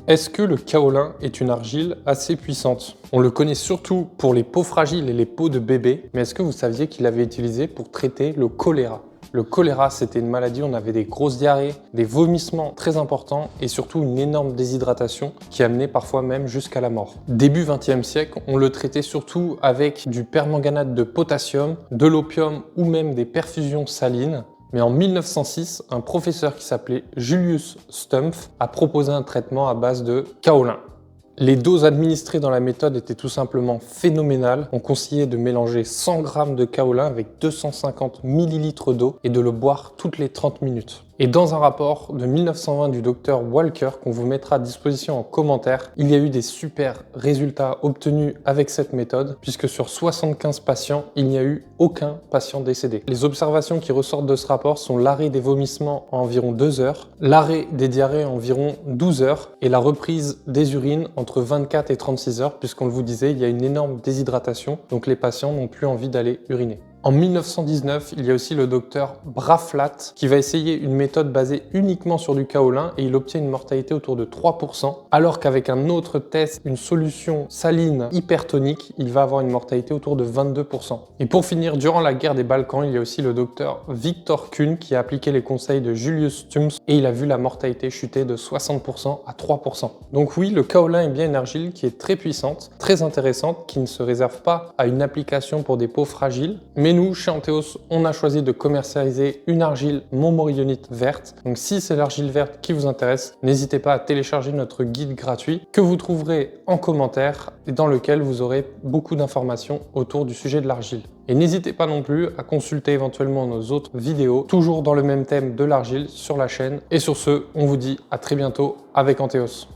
Est-ce que le kaolin est une argile assez puissante? On le connaît surtout pour les peaux fragiles et les peaux de bébés, mais est-ce que vous saviez qu'il avait utilisé pour traiter le choléra? Le choléra, c'était une maladie où on avait des grosses diarrhées, des vomissements très importants et surtout une énorme déshydratation qui amenait parfois même jusqu'à la mort. Début 20e siècle, on le traitait surtout avec du permanganate de potassium, de l'opium ou même des perfusions salines. Mais en 1906, un professeur qui s'appelait Julius Stumpf a proposé un traitement à base de kaolin. Les doses administrées dans la méthode étaient tout simplement phénoménales. On conseillait de mélanger 100 g de kaolin avec 250 ml d'eau et de le boire toutes les 30 minutes. Et dans un rapport de 1920 du docteur Walker, qu'on vous mettra à disposition en commentaire, il y a eu des super résultats obtenus avec cette méthode, puisque sur 75 patients, il n'y a eu aucun patient décédé. Les observations qui ressortent de ce rapport sont l'arrêt des vomissements en environ 2 heures, l'arrêt des diarrhées en environ 12 heures et la reprise des urines entre 24 et 36 heures, puisqu'on vous disait, il y a une énorme déshydratation, donc les patients n'ont plus envie d'aller uriner. En 1919, il y a aussi le docteur Braflat qui va essayer une méthode basée uniquement sur du kaolin et il obtient une mortalité autour de 3%, alors qu'avec un autre test, une solution saline hypertonique, il va avoir une mortalité autour de 22%. Et pour finir, durant la guerre des Balkans, il y a aussi le docteur Victor Kuhn qui a appliqué les conseils de Julius Stumpf et il a vu la mortalité chuter de 60% à 3%. Donc oui, le kaolin est bien une argile qui est très puissante, très intéressante, qui ne se réserve pas à une application pour des peaux fragiles, mais nous, chez Antheos, on a choisi de commercialiser une argile montmorillonite verte. Donc si c'est l'argile verte qui vous intéresse, n'hésitez pas à télécharger notre guide gratuit que vous trouverez en commentaire et dans lequel vous aurez beaucoup d'informations autour du sujet de l'argile. Et n'hésitez pas non plus à consulter éventuellement nos autres vidéos, toujours dans le même thème de l'argile sur la chaîne. Et sur ce, on vous dit à très bientôt avec Antheos.